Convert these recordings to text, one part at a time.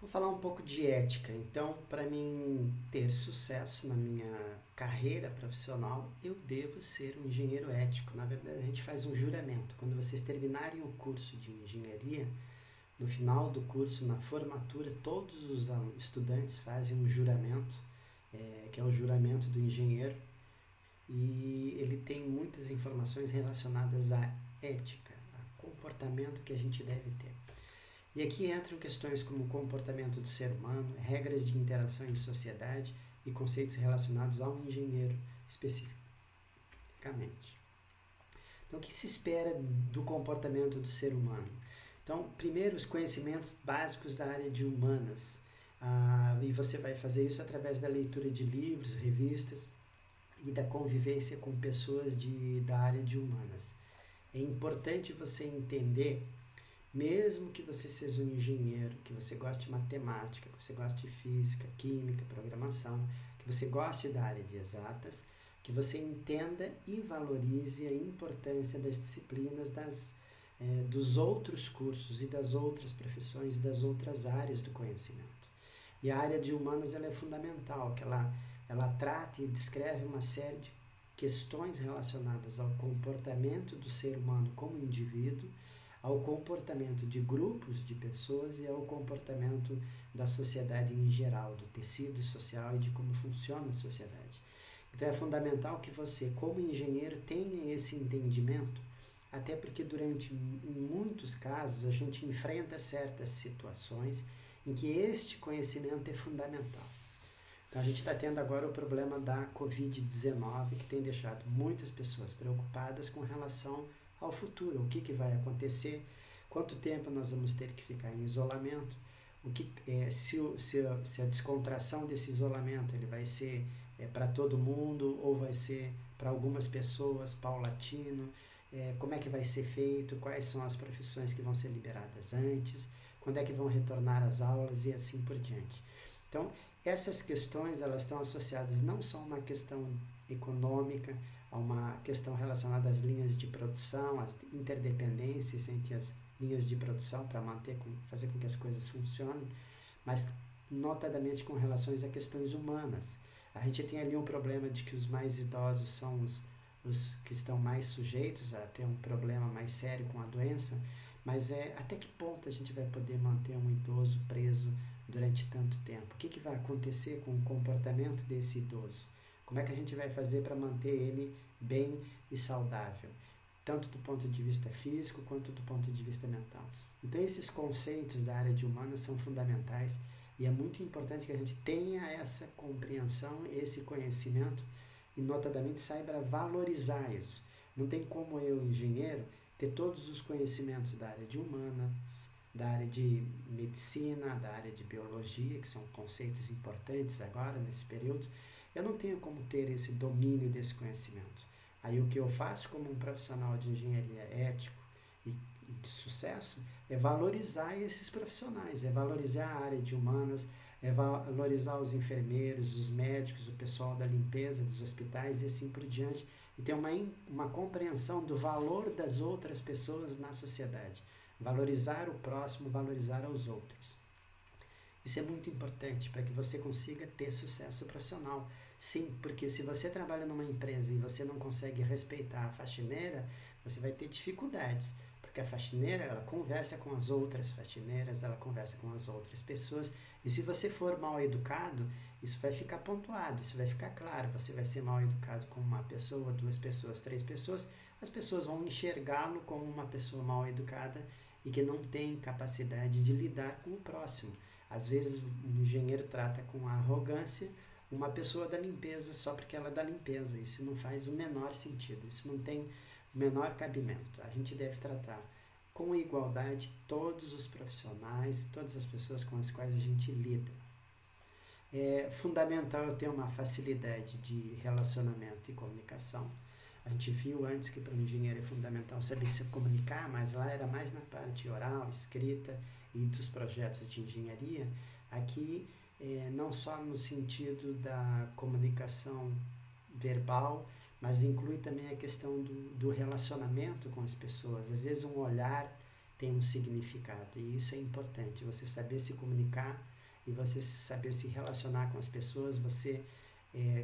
Vou falar um pouco de ética. Então, para mim ter sucesso na minha carreira profissional, eu devo ser um engenheiro ético. Na verdade, a gente faz um juramento. Quando vocês terminarem o curso de engenharia, no final do curso, na formatura, todos os estudantes fazem um juramento, que é o juramento do engenheiro, e ele tem muitas informações relacionadas à ética, a comportamento que a gente deve ter. E aqui entram questões como o comportamento do ser humano, regras de interação em sociedade e conceitos relacionados ao engenheiro especificamente. Então, o que se espera do comportamento do ser humano? Então, primeiro, os conhecimentos básicos da área de humanas. E você vai fazer isso através da leitura de livros, revistas e da convivência com pessoas da área de humanas. É importante você entender, mesmo que você seja um engenheiro, que você goste de matemática, que você goste de física, química, programação, que você goste da área de exatas, que você entenda e valorize a importância das disciplinas dos outros cursos e das outras profissões e das outras áreas do conhecimento. E a área de humanas ela é fundamental, que ela trata e descreve uma série de questões relacionadas ao comportamento do ser humano como indivíduo, ao comportamento de grupos de pessoas e ao comportamento da sociedade em geral, do tecido social e de como funciona a sociedade. Então é fundamental que você, como engenheiro, tenha esse entendimento, até porque em muitos casos a gente enfrenta certas situações em que este conhecimento é fundamental. Então a gente está tendo agora o problema da Covid-19, que tem deixado muitas pessoas preocupadas com relação ao futuro, o que vai acontecer, quanto tempo nós vamos ter que ficar em isolamento, se a descontração desse isolamento ele vai ser para todo mundo ou vai ser para algumas pessoas, paulatino, como é que vai ser feito, quais são as profissões que vão ser liberadas antes, quando é que vão retornar às aulas e assim por diante. Então, essas questões elas estão associadas não só a uma questão econômica, a uma questão relacionada às linhas de produção, às interdependências entre as linhas de produção para fazer com que as coisas funcionem, mas notadamente com relações a questões humanas. A gente tem ali um problema de que os mais idosos são os que estão mais sujeitos a ter um problema mais sério com a doença, mas até que ponto a gente vai poder manter um idoso preso durante tanto tempo? O que vai acontecer com o comportamento desse idoso? Como é que a gente vai fazer para manter ele bem e saudável? Tanto do ponto de vista físico quanto do ponto de vista mental. Então esses conceitos da área de humanas são fundamentais e é muito importante que a gente tenha essa compreensão, esse conhecimento e notadamente saiba valorizar isso. Não tem como eu, engenheiro, ter todos os conhecimentos da área de humanas, da área de medicina, da área de biologia, que são conceitos importantes agora nesse período. Eu não tenho como ter esse domínio desse conhecimento. Aí o que eu faço como um profissional de engenharia ético e de sucesso é valorizar esses profissionais, é valorizar a área de humanas, é valorizar os enfermeiros, os médicos, o pessoal da limpeza dos hospitais e assim por diante, e ter uma compreensão do valor das outras pessoas na sociedade. Valorizar o próximo, valorizar os outros. Isso é muito importante para que você consiga ter sucesso profissional. Sim, porque se você trabalha numa empresa e você não consegue respeitar a faxineira, você vai ter dificuldades. Porque a faxineira, ela conversa com as outras faxineiras, ela conversa com as outras pessoas. E se você for mal educado, isso vai ficar pontuado, isso vai ficar claro. Você vai ser mal educado com uma pessoa, duas pessoas, três pessoas. As pessoas vão enxergá-lo como uma pessoa mal educada e que não tem capacidade de lidar com o próximo. Às vezes o engenheiro trata com arrogância uma pessoa da limpeza só porque ela é da limpeza. Isso não faz o menor sentido, isso não tem o menor cabimento. A gente deve tratar com igualdade todos os profissionais e todas as pessoas com as quais a gente lida. É fundamental eu ter uma facilidade de relacionamento e comunicação. A gente viu antes que para um engenheiro é fundamental saber se comunicar, mas lá era mais na parte oral, escrita e dos projetos de engenharia. Aqui, não só no sentido da comunicação verbal, mas inclui também a questão do relacionamento com as pessoas. Às vezes um olhar tem um significado. E isso é importante, você saber se comunicar e você saber se relacionar com as pessoas, você,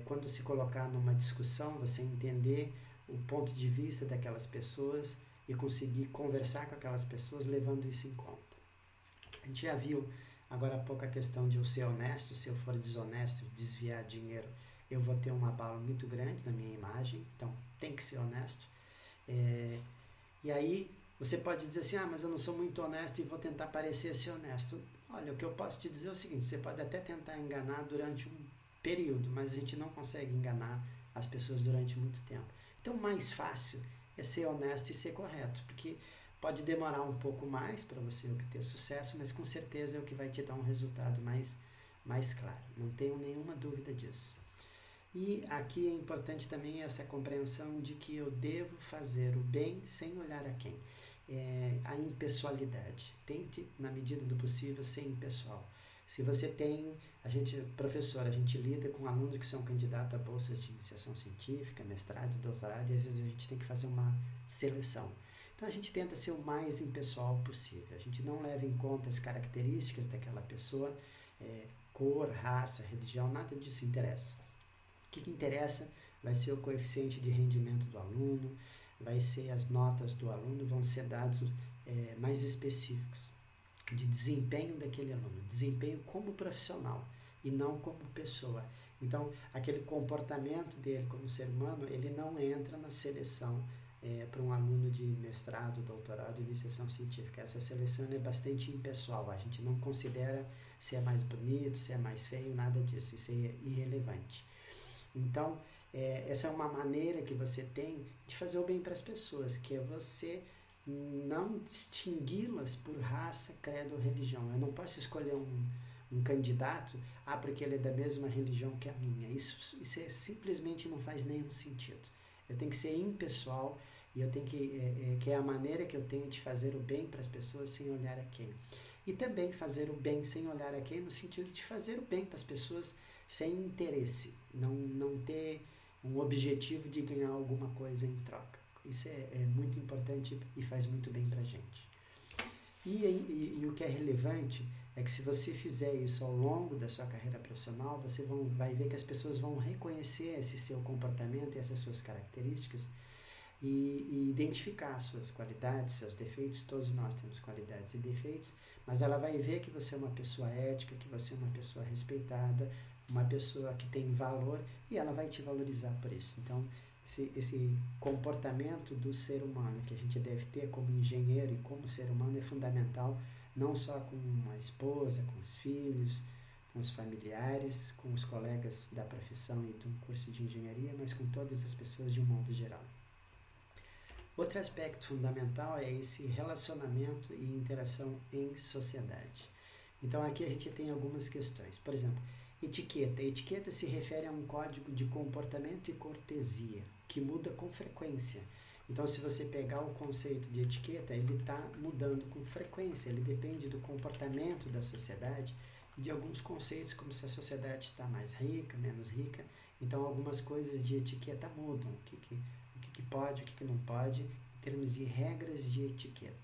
quando se colocar numa discussão, você entender o ponto de vista daquelas pessoas e conseguir conversar com aquelas pessoas levando isso em conta. A gente já viu agora há pouco a questão de eu ser honesto. Se eu for desonesto, desviar dinheiro, eu vou ter um abalo muito grande na minha imagem, então tem que ser honesto. E aí você pode dizer assim, mas eu não sou muito honesto e vou tentar parecer ser honesto. Olha, o que eu posso te dizer é o seguinte, você pode até tentar enganar durante um período, mas a gente não consegue enganar as pessoas durante muito tempo. Então, o mais fácil é ser honesto e ser correto, porque pode demorar um pouco mais para você obter sucesso, mas com certeza é o que vai te dar um resultado mais claro. Não tenho nenhuma dúvida disso. E aqui é importante também essa compreensão de que eu devo fazer o bem sem olhar a quem. A impessoalidade. Tente, na medida do possível, ser impessoal. Se você tem, professor, a gente lida com alunos que são candidatos a bolsas de iniciação científica, mestrado, doutorado, e às vezes a gente tem que fazer uma seleção. Então a gente tenta ser o mais impessoal possível. A gente não leva em conta as características daquela pessoa, cor, raça, religião, nada disso interessa. O que interessa vai ser o coeficiente de rendimento do aluno, vai ser as notas do aluno, vão ser dados mais específicos de desempenho daquele aluno, desempenho como profissional e não como pessoa. Então, aquele comportamento dele como ser humano, ele não entra na seleção para um aluno de mestrado, doutorado, iniciação científica. Essa seleção é bastante impessoal, a gente não considera se é mais bonito, se é mais feio, nada disso, isso é irrelevante. Então, essa é uma maneira que você tem de fazer o bem para as pessoas, que é você não distingui-las por raça, credo ou religião. Eu não posso escolher um candidato, porque ele é da mesma religião que a minha. Isso simplesmente não faz nenhum sentido. Eu tenho que ser impessoal e eu tenho que é a maneira que eu tenho de fazer o bem para as pessoas sem olhar a quem. E também fazer o bem sem olhar a quem, no sentido de fazer o bem para as pessoas sem interesse, não ter um objetivo de ganhar alguma coisa em troca. Isso é muito importante e faz muito bem para a gente. E o que é relevante é que se você fizer isso ao longo da sua carreira profissional, você vai ver que as pessoas vão reconhecer esse seu comportamento e essas suas características e identificar suas qualidades, seus defeitos. Todos nós temos qualidades e defeitos, mas ela vai ver que você é uma pessoa ética, que você é uma pessoa respeitada, uma pessoa que tem valor, e ela vai te valorizar por isso. Então, esse comportamento do ser humano que a gente deve ter como engenheiro e como ser humano é fundamental, não só com a esposa, com os filhos, com os familiares, com os colegas da profissão e de um curso de engenharia, mas com todas as pessoas de um modo geral. Outro aspecto fundamental é esse relacionamento e interação em sociedade. Então aqui a gente tem algumas questões. Por exemplo, etiqueta. Etiqueta se refere a um código de comportamento e cortesia, que muda com frequência. Então, se você pegar o conceito de etiqueta, ele está mudando com frequência, ele depende do comportamento da sociedade e de alguns conceitos, como se a sociedade está mais rica, menos rica. Então, algumas coisas de etiqueta mudam, o que pode, o que não pode, em termos de regras de etiqueta.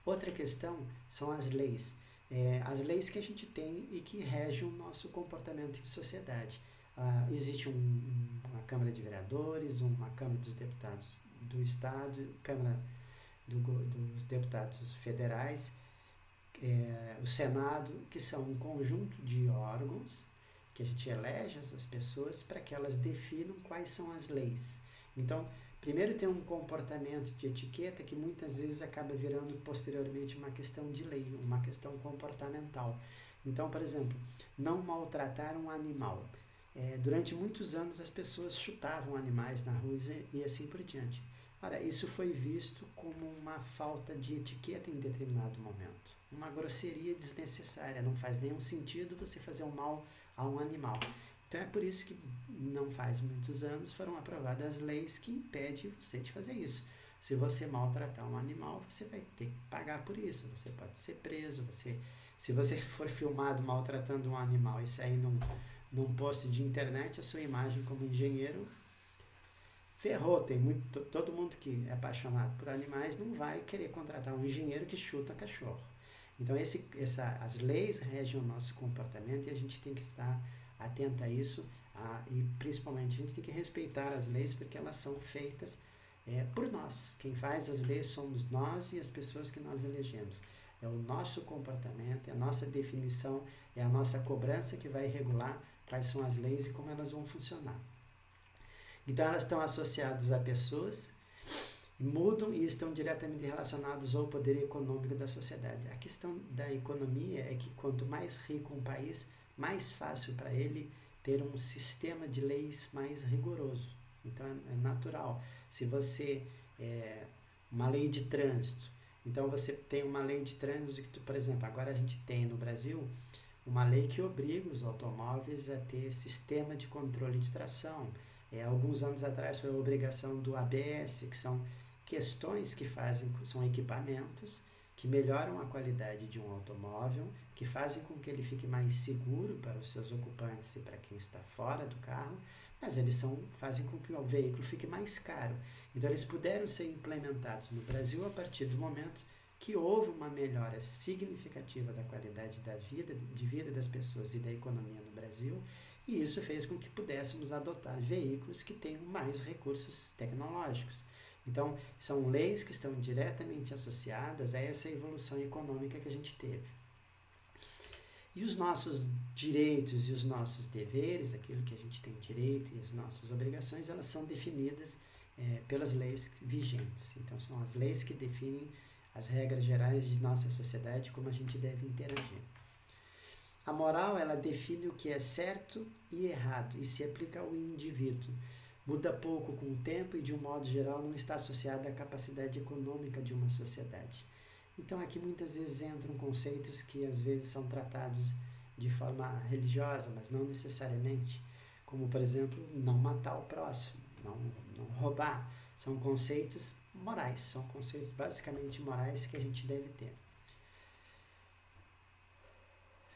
Outra questão são as leis. As leis que a gente tem e que regem o nosso comportamento em sociedade. Existe uma Câmara de Vereadores, uma Câmara dos Deputados do Estado, Câmara dos Deputados Federais, o Senado, que são um conjunto de órgãos que a gente elege essas pessoas para que elas definam quais são as leis. Então, primeiro tem um comportamento de etiqueta que muitas vezes acaba virando posteriormente uma questão de lei, uma questão comportamental. Então, por exemplo, não maltratar um animal. Durante muitos anos as pessoas chutavam animais na rua e assim por diante. Ora, isso foi visto como uma falta de etiqueta em determinado momento. Uma grosseria desnecessária, não faz nenhum sentido você fazer um mal a um animal. Então é por isso que não faz muitos anos foram aprovadas leis que impedem você de fazer isso. Se você maltratar um animal, você vai ter que pagar por isso. Você pode ser preso. Se você for filmado maltratando um animal e sair num post de internet, a sua imagem como engenheiro ferrou. Todo mundo que é apaixonado por animais não vai querer contratar um engenheiro que chuta cachorro. Então, as leis regem o nosso comportamento e a gente tem que estar atento a isso, e principalmente a gente tem que respeitar as leis porque elas são feitas por nós. Quem faz as leis somos nós e as pessoas que nós elegemos. É o nosso comportamento, é a nossa definição, é a nossa cobrança que vai regular quais são as leis e como elas vão funcionar. Então, elas estão associadas a pessoas, mudam e estão diretamente relacionados ao poder econômico da sociedade. A questão da economia é que quanto mais rico um país, mais fácil para ele ter um sistema de leis mais rigoroso. Então, é natural. Se você uma lei de trânsito, então você tem uma lei de trânsito que, por exemplo, agora a gente tem no Brasil uma lei que obriga os automóveis a ter sistema de controle de tração. Alguns anos atrás foi a obrigação do ABS, que são questões que são equipamentos que melhoram a qualidade de um automóvel, que fazem com que ele fique mais seguro para os seus ocupantes e para quem está fora do carro, mas eles fazem com que o veículo fique mais caro. Então, eles puderam ser implementados no Brasil a partir do momento que houve uma melhora significativa da qualidade de vida das pessoas e da economia no Brasil, e isso fez com que pudéssemos adotar veículos que tenham mais recursos tecnológicos. Então, são leis que estão diretamente associadas a essa evolução econômica que a gente teve. E os nossos direitos e os nossos deveres, aquilo que a gente tem direito e as nossas obrigações, elas são definidas pelas leis vigentes. Então, são as leis que definem as regras gerais de nossa sociedade, como a gente deve interagir. A moral, ela define o que é certo e errado e se aplica ao indivíduo. Muda pouco com o tempo e, de um modo geral, não está associada à capacidade econômica de uma sociedade. Então, aqui muitas vezes entram conceitos que às vezes são tratados de forma religiosa, mas não necessariamente, como, por exemplo, não matar o próximo, não roubar. São conceitos morais, são conceitos basicamente morais que a gente deve ter.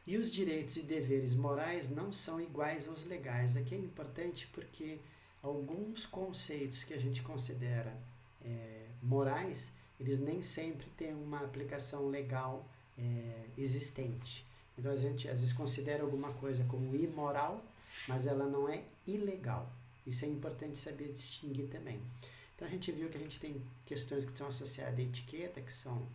E os direitos e deveres morais não são iguais aos legais. Aqui é importante porque alguns conceitos que a gente considera morais, eles nem sempre têm uma aplicação legal existente. Então, a gente às vezes considera alguma coisa como imoral, mas ela não é ilegal. Isso é importante saber distinguir também. Então, a gente viu que a gente tem questões que estão associadas à etiqueta, que são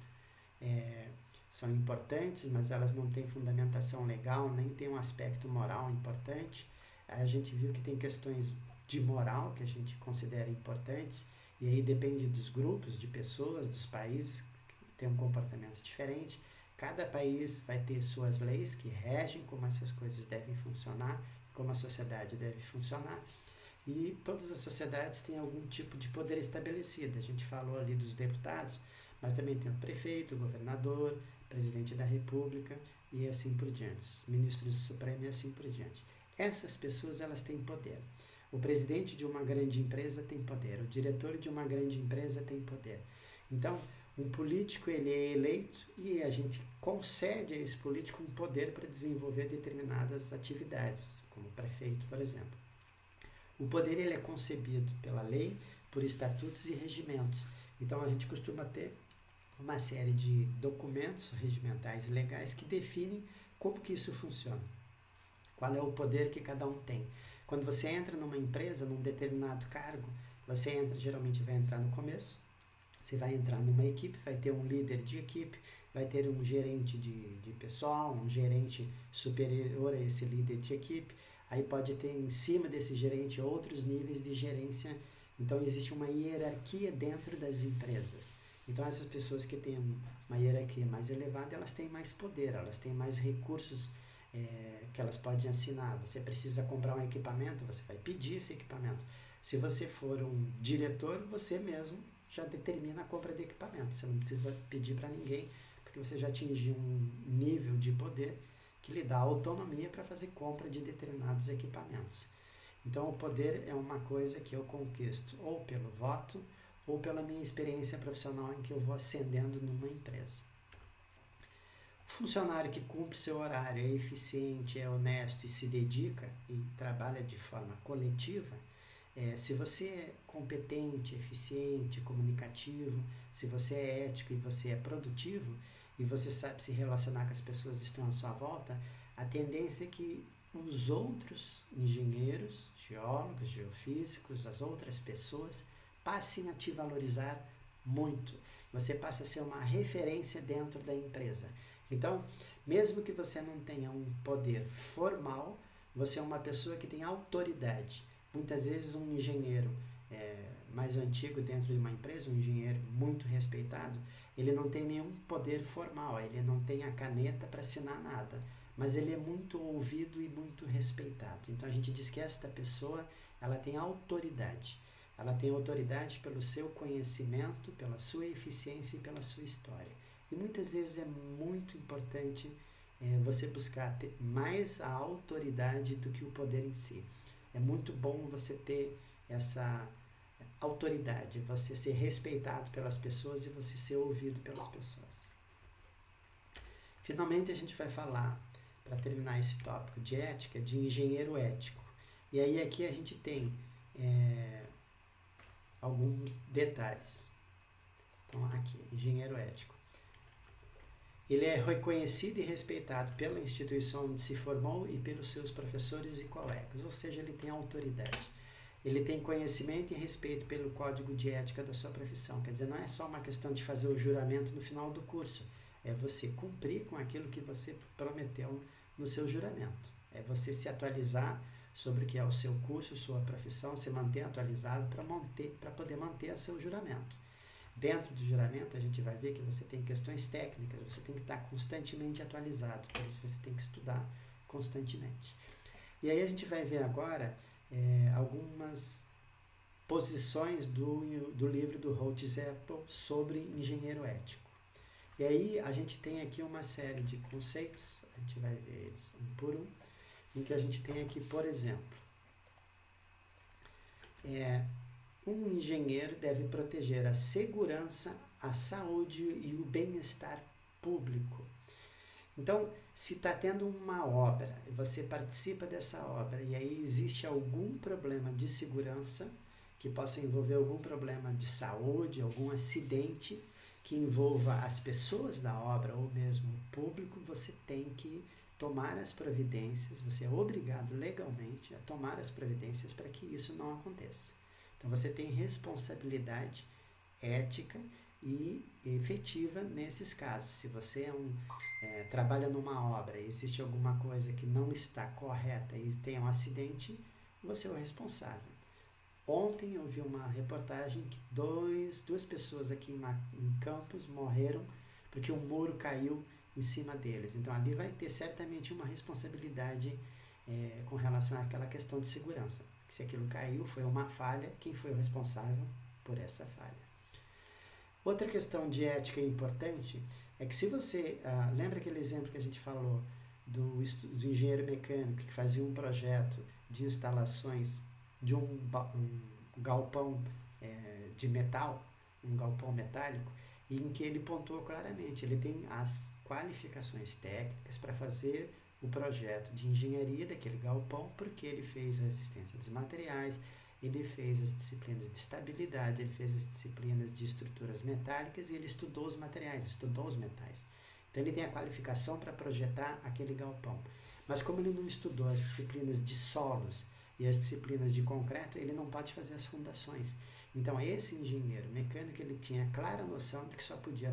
importantes, mas elas não têm fundamentação legal, nem têm um aspecto moral importante. A gente viu que tem questões de moral que a gente considera importantes, e aí depende dos grupos de pessoas, dos países, que têm um comportamento diferente. Cada país vai ter suas leis que regem como essas coisas devem funcionar, como a sociedade deve funcionar, e todas as sociedades têm algum tipo de poder estabelecido. A gente falou ali dos deputados, mas também tem o prefeito, o governador, presidente da república e assim por diante, ministros do Supremo e assim por diante. Essas pessoas, elas têm poder. O presidente de uma grande empresa tem poder, o diretor de uma grande empresa tem poder. Então, um político, ele é eleito e a gente concede a esse político um poder para desenvolver determinadas atividades, como o prefeito, por exemplo. O poder, ele é concebido pela lei, por estatutos e regimentos. Então, a gente costuma ter uma série de documentos regimentais e legais que definem como que isso funciona. Qual é o poder que cada um tem. Quando você entra numa empresa, num determinado cargo, você geralmente vai entrar no começo, você vai entrar numa equipe, vai ter um líder de equipe, vai ter um gerente de pessoal, um gerente superior a esse líder de equipe, aí pode ter em cima desse gerente outros níveis de gerência. Então, existe uma hierarquia dentro das empresas. Então, essas pessoas que têm uma hierarquia mais elevada, elas têm mais poder, elas têm mais recursos que elas podem assinar. Você precisa comprar um equipamento, você vai pedir esse equipamento. Se você for um diretor, você mesmo já determina a compra de equipamento. Você não precisa pedir para ninguém, porque você já atingiu um nível de poder que lhe dá autonomia para fazer compra de determinados equipamentos. Então, o poder é uma coisa que eu conquisto ou pelo voto ou pela minha experiência profissional em que eu vou ascendendo numa empresa. O funcionário que cumpre seu horário, é eficiente, é honesto e se dedica e trabalha de forma coletiva, Se você é competente, eficiente, comunicativo, se você é ético e você é produtivo, e você sabe se relacionar com as pessoas que estão à sua volta, a tendência é que os outros engenheiros, geólogos, geofísicos, as outras pessoas passem a te valorizar muito. Você passa a ser uma referência dentro da empresa. Então, mesmo que você não tenha um poder formal, você é uma pessoa que tem autoridade. Muitas vezes um engenheiro mais antigo dentro de uma empresa, um engenheiro muito respeitado, ele não tem nenhum poder formal, ele não tem a caneta para assinar nada, mas ele é muito ouvido e muito respeitado. Então a gente diz que esta pessoa, ela tem autoridade. Ela tem autoridade pelo seu conhecimento, pela sua eficiência e pela sua história. E muitas vezes é muito importante você buscar ter mais a autoridade do que o poder em si. É muito bom você ter essa autoridade, você ser respeitado pelas pessoas e você ser ouvido pelas pessoas. Finalmente a gente vai falar, para terminar esse tópico de ética, de engenheiro ético. E aí aqui a gente tem alguns detalhes. Então aqui, engenheiro ético. Ele é reconhecido e respeitado pela instituição onde se formou e pelos seus professores e colegas, ou seja, ele tem autoridade. Ele tem conhecimento e respeito pelo código de ética da sua profissão. Quer dizer, não é só uma questão de fazer o juramento no final do curso. É você cumprir com aquilo que você prometeu no seu juramento. É você se atualizar sobre o que é o seu curso, sua profissão, se manter atualizado para poder manter o seu juramento. Dentro do juramento, a gente vai ver que você tem questões técnicas, você tem que estar constantemente atualizado, por isso você tem que estudar constantemente. E aí a gente vai ver agora algumas posições do livro do Holtzapfel sobre engenheiro ético. E aí a gente tem aqui uma série de conceitos, a gente vai ver eles um por um, em que a gente tem aqui, por exemplo, um engenheiro deve proteger a segurança, a saúde e o bem-estar público. Então, se está tendo uma obra, e você participa dessa obra, e aí existe algum problema de segurança, que possa envolver algum problema de saúde, algum acidente que envolva as pessoas da obra ou mesmo o público, você tem que tomar as providências, você é obrigado legalmente a tomar as providências para que isso não aconteça. Então você tem responsabilidade ética e efetiva nesses casos. Se você trabalha numa obra e existe alguma coisa que não está correta e tem um acidente, você é o responsável. Ontem eu vi uma reportagem que duas pessoas aqui em Campos morreram porque um muro caiu em cima deles. Então ali vai ter certamente uma responsabilidade com relação àquela questão de segurança. Se aquilo caiu, foi uma falha, quem foi o responsável por essa falha? Outra questão de ética importante é que se você, lembra aquele exemplo que a gente falou do engenheiro mecânico que fazia um projeto de instalações de um galpão de metal, um galpão metálico, em que ele pontuou claramente, ele tem as qualificações técnicas para fazer o projeto de engenharia daquele galpão, porque ele fez a resistência dos materiais, ele fez as disciplinas de estabilidade, ele fez as disciplinas de estruturas metálicas e ele estudou os materiais, estudou os metais. Então ele tem a qualificação para projetar aquele galpão. Mas como ele não estudou as disciplinas de solos e as disciplinas de concreto, ele não pode fazer as fundações. Então esse engenheiro mecânico, ele tinha clara noção de que só podia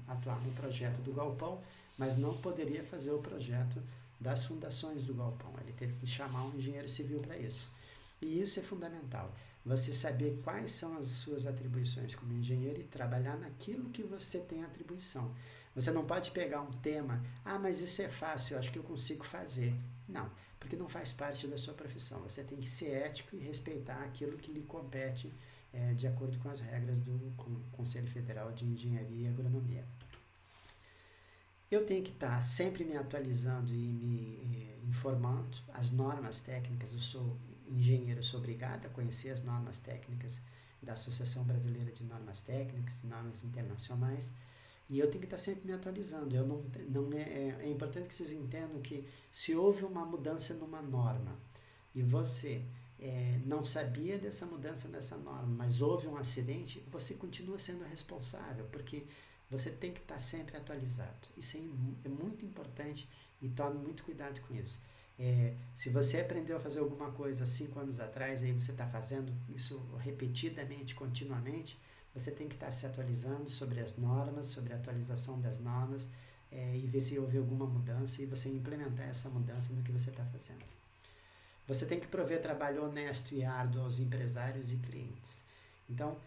atuar no projeto do galpão, mas não poderia fazer o projeto das fundações do galpão. Ele teve que chamar um engenheiro civil para isso. E isso é fundamental. Você saber quais são as suas atribuições como engenheiro e trabalhar naquilo que você tem atribuição. Você não pode pegar um tema, mas isso é fácil, eu acho que eu consigo fazer. Não, porque não faz parte da sua profissão. Você tem que ser ético e respeitar aquilo que lhe compete de acordo com as regras do Conselho Federal de Engenharia e Agronomia. Eu tenho que estar sempre me atualizando e me informando. As normas técnicas, eu sou engenheiro, eu sou obrigado a conhecer as normas técnicas da Associação Brasileira de Normas Técnicas, normas internacionais, e eu tenho que estar sempre me atualizando. É importante que vocês entendam que se houve uma mudança numa norma e você não sabia dessa mudança nessa norma, mas houve um acidente, você continua sendo responsável, porque você tem que estar sempre atualizado. Isso é muito importante e tome muito cuidado com isso. Se você aprendeu a fazer alguma coisa 5 anos atrás, aí você está fazendo isso repetidamente, continuamente, você tem que estar se atualizando sobre as normas, sobre a atualização das normas, e ver se houve alguma mudança e você implementar essa mudança no que você está fazendo. Você tem que prover trabalho honesto e árduo aos empresários e clientes. Então,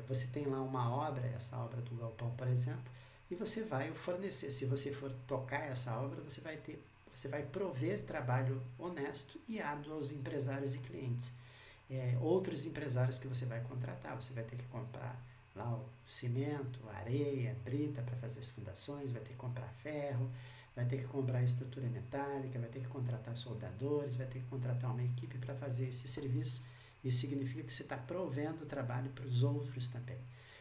você tem lá uma obra, essa obra do galpão, por exemplo, e você vai fornecer. Se você for tocar essa obra, você vai prover trabalho honesto e árduo aos empresários e clientes. Outros empresários que você vai contratar, você vai ter que comprar lá o cimento, a areia, a brita para fazer as fundações, vai ter que comprar ferro, vai ter que comprar estrutura metálica, vai ter que contratar soldadores, vai ter que contratar uma equipe para fazer esse serviço. Isso significa que você está provendo trabalho para os outros também.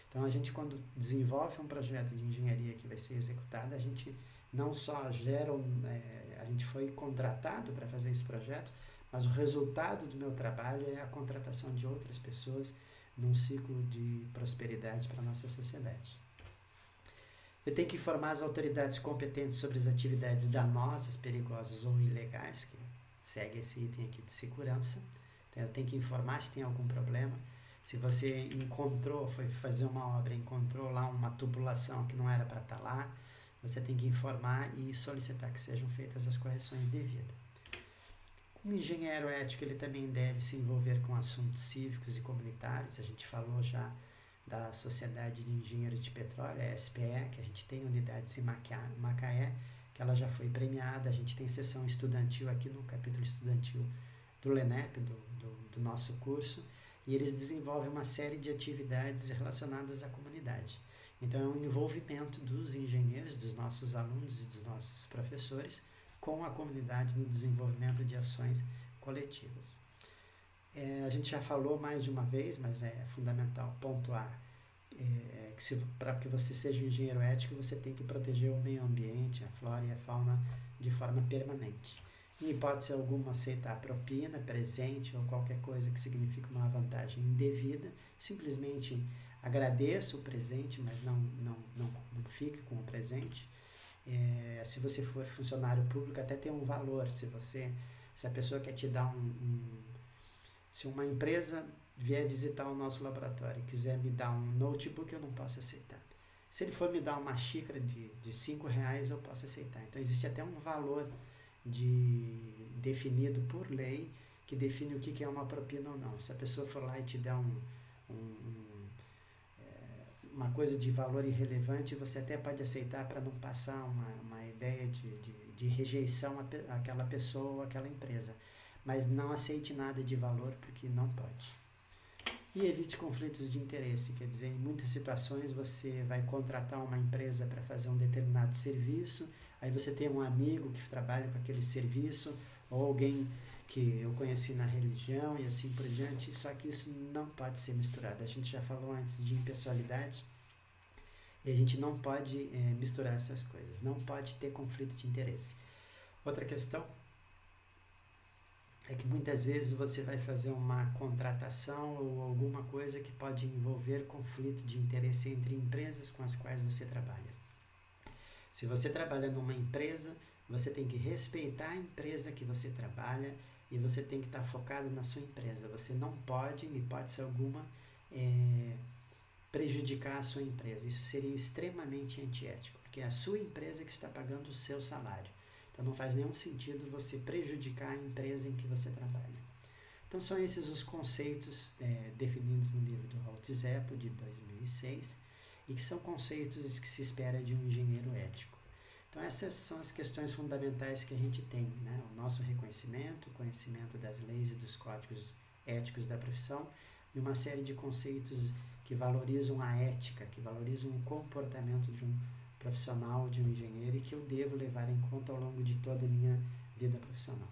Então, a gente, quando desenvolve um projeto de engenharia que vai ser executado, a gente não só a gente foi contratado para fazer esse projeto, mas o resultado do meu trabalho é a contratação de outras pessoas num ciclo de prosperidade para a nossa sociedade. Eu tenho que informar as autoridades competentes sobre as atividades danosas, perigosas ou ilegais, que segue esse item aqui de segurança. Então, eu tenho que informar se tem algum problema. Se você foi fazer uma obra e encontrou lá uma tubulação que não era para estar lá, você tem que informar e solicitar que sejam feitas as correções devidas. O engenheiro ético, ele também deve se envolver com assuntos cívicos e comunitários. A gente falou já da Sociedade de Engenheiros de Petróleo, a SPE, que a gente tem unidades em Macaé, que ela já foi premiada. A gente tem sessão estudantil aqui no capítulo estudantil do LENEP, do nosso curso, e eles desenvolvem uma série de atividades relacionadas à comunidade. Então, é um envolvimento dos engenheiros, dos nossos alunos e dos nossos professores com a comunidade no desenvolvimento de ações coletivas. A gente já falou mais de uma vez, mas é fundamental pontuar que para que você seja um engenheiro ético, você tem que proteger o meio ambiente, a flora e a fauna de forma permanente. Em hipótese alguma, aceitar propina, presente ou qualquer coisa que signifique uma vantagem indevida, simplesmente agradeça o presente, mas não fique com o presente. Se você for funcionário público, até tem um valor. Se a pessoa quer te dar se uma empresa vier visitar o nosso laboratório e quiser me dar um notebook, eu não posso aceitar. Se ele for me dar uma xícara de R$5, eu posso aceitar. Então, existe até um valor definido por lei que define o que é uma propina ou não. Se a pessoa for lá e te der uma coisa de valor irrelevante, você até pode aceitar para não passar uma ideia de rejeição àquela pessoa ou àquela empresa. Mas não aceite nada de valor, porque não pode. E evite conflitos de interesse, quer dizer, em muitas situações você vai contratar uma empresa para fazer um determinado serviço, aí você tem um amigo que trabalha com aquele serviço, ou alguém que eu conheci na religião e assim por diante, só que isso não pode ser misturado. A gente já falou antes de impessoalidade, e a gente não pode misturar essas coisas, não pode ter conflito de interesse. Outra questão é que muitas vezes você vai fazer uma contratação ou alguma coisa que pode envolver conflito de interesse entre empresas com as quais você trabalha. Se você trabalha numa empresa, você tem que respeitar a empresa que você trabalha e você tem que estar focado na sua empresa. Você não pode, em hipótese alguma, prejudicar a sua empresa. Isso seria extremamente antiético, porque é a sua empresa que está pagando o seu salário. Então, não faz nenhum sentido você prejudicar a empresa em que você trabalha. Então, são esses os conceitos definidos no livro do Holtz e Zeppo, de 2006, e que são conceitos que se espera de um engenheiro ético. Então, essas são as questões fundamentais que a gente tem, né? O nosso reconhecimento, o conhecimento das leis e dos códigos éticos da profissão, e uma série de conceitos que valorizam a ética, que valorizam o comportamento de um profissional, de um engenheiro, e que eu devo levar em conta ao longo de toda a minha vida profissional.